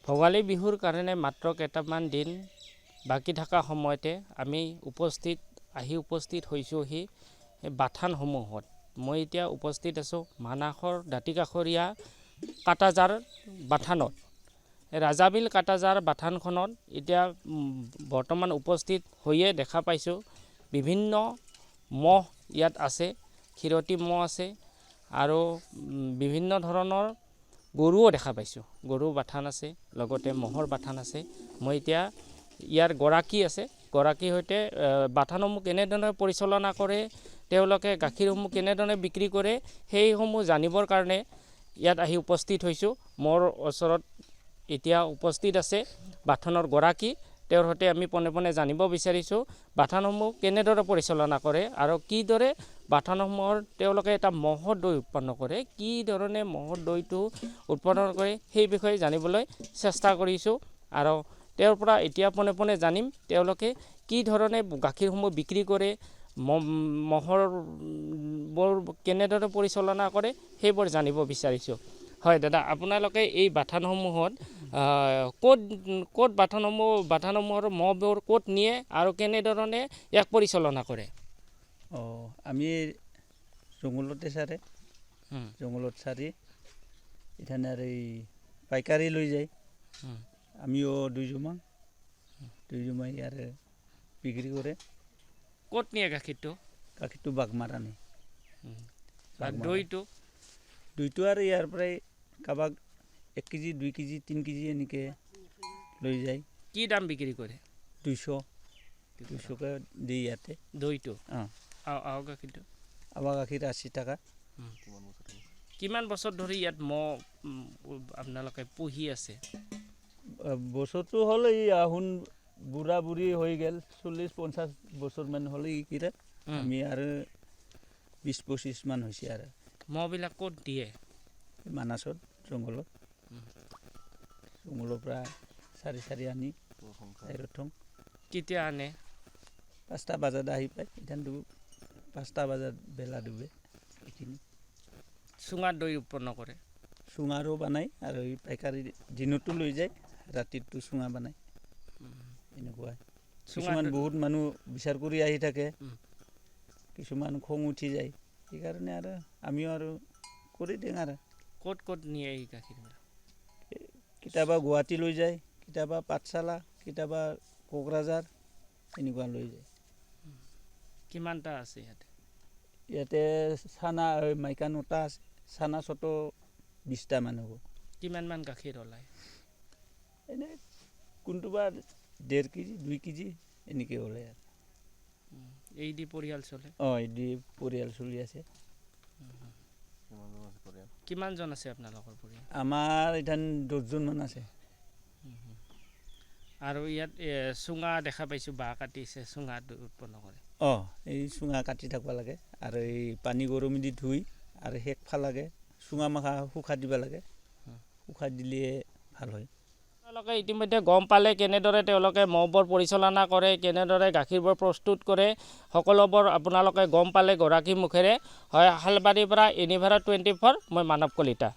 ভোগালী বিহুৰ কাৰণে মাত্ৰ কেইটামান দিন বাকী থকা সময়তে আমি উপস্থিত হৈছোঁহি বাথানসমূহত। মই এতিয়া উপস্থিত আছোঁ মানাহৰ দাঁতিকাষৰীয়া কাটাজাৰ বাথানত। ৰাজাবিল কাটাজাৰ বাথানখনত এতিয়া বৰ্তমান উপস্থিত হৈয়ে দেখা পাইছোঁ বিভিন্ন মহ ইয়াত আছে, ক্ষীৰতী মহ আছে আৰু বিভিন্ন ধৰণৰ গৰুও দেখা পাইছোঁ। গৰু বাথান আছে, লগতে মহৰ বাথান আছে। মই এতিয়া ইয়াৰ গৰাকীৰ সৈতে বাথানসমূহ কেনেদৰে পৰিচালনা কৰে, তেওঁলোকে গাখীৰসমূহ কেনেদৰে বিক্ৰী কৰে, সেইসমূহ জানিবৰ কাৰণে ইয়াত আহি উপস্থিত হৈছোঁ। মোৰ ওচৰত এতিয়া উপস্থিত আছে বাথানৰ গৰাকী। তেওঁৰ সৈতে আমি পোনে পোনে জানিব বিচাৰিছোঁ বাথানসমূহ কেনেদৰে পৰিচালনা কৰে আৰু কিদৰে বাথানসমূহৰ তেওঁলোকে এটা মহৰ দৈ উৎপন্ন কৰে, কি ধৰণে মহৰ দৈটো উৎপাদন কৰে সেই বিষয়ে জানিবলৈ চেষ্টা কৰিছোঁ। আৰু তেওঁৰ পৰা এতিয়া পোনে পোনে জানিম তেওঁলোকে কি ধৰণে গাখীৰসমূহ বিক্ৰী কৰে, মহৰবোৰ কেনেদৰে পৰিচালনা কৰে সেইবোৰ জানিব বিচাৰিছোঁ। হয় দাদা, আপোনালোকে এই বাথানসমূহত ক'ত বাথানসমূহৰ মহবোৰ ক'ত নিয়ে আৰু কেনেধৰণে ইয়াক পৰিচালনা কৰে? আমি জংঘলতে চাৰে, জংঘলত চাৰি এখানে আৰ এই পাইকাৰি লৈ যায়। আমিও দুইজমাই আৰ বিক্ৰি কৰে। ক'ত নিয়ে গাখীৰটো? গাখীৰটো বাগমাৰা নি। দৈটো আৰ ইয়াৰ পৰাই কাৰোবাক 1 কেজি 2 কেজি 3 কেজি এনেকৈ লৈ যায়। কি দাম বিক্ৰী কৰে? 200কে দি ইয়াতে দৈটো। আৰু গাখীৰটো? আৱা গাখীৰ 80 টাকা। কিমান বছৰ ধৰি ইয়াত মহ আপোনালোকে পুহি আছে? বছৰটো হ'ল এই আহুন বুঢ়া বুঢ়ী হৈ গ'ল, 40-50 বছৰমান হ'ল এইকেইটা। আমি আৰু 20-25 মান হৈছে আৰু। মহবিলাক ক'ত দিয়ে? মানাছত জংঘলৰ পৰা চাৰি আনি থওঁ। কেতিয়া আনে? 5টা বজাত আহি পায়। এতিয়া 5টা বজাত বেলা ডুবে। এইখিনি চুঙাত দৈ উৎপন্ন কৰে। চুঙাৰো বনায় আৰু এই পাইকাৰী দিনতো লৈ যায়, ৰাতিটো চুঙা বনায়। এনেকুৱা কিছুমান বহুত মানুহ বিচাৰ কৰি আহি থাকে, কিছুমান খং উঠি যায়, সেইকাৰণে আৰু আমিও আৰু কৰি দিওঁ আৰু। ক'ত নিয়ে এই গাখীৰবিলাক? কেতিয়াবা গুৱাহাটী লৈ যায়, কেতিয়াবা পাঠশালা, কেতিয়াবা কোকৰাঝাৰ এনেকুৱা লৈ যায়। কিমানটা আছে ইয়াতে? ইয়াতে চানা মাইকা 9টা আছে, চানা ছোট 20টা মান হ'ব। কিমানমান গাখীৰ ওলায়? এনেই কোনটোবা 1.5 কেজি 2 কেজি এনেকৈ ওলায় আৰু। এই দি পৰিয়াল চলে? এই দি পৰিয়াল চলি আছে। কিমানজন আছে আপোনালোকৰ পৰিয়াল? আমাৰ এতিয়া 10জন মান আছে। আৰু ইয়াত চুঙা দেখা পাইছোঁ, বাঁহ কাটিছে, চুঙা উৎপন্ন কৰে। এই চুঙা কাটি থাকিব লাগে আৰু এই পানী গৰম দি ধুই আৰু শেষ ফালাগে চুঙা মাখা শুকা দিব লাগে, শুকা দিলে ভাল হয়। তেওঁলোকে ইতিমধ্যে গম পালে কেনেদৰে তেওঁলোকে মহবোৰ পৰিচালনা কৰে, কেনেদৰে গাখীৰবোৰ প্ৰস্তুত কৰে, সকলোবোৰ আপোনালোকে গম পালে গৰাকী মুখেৰে। হয়, হালবাৰীৰ পৰা ইউনিভাৰ্চিটি 24, মই মানৱ কলিতা।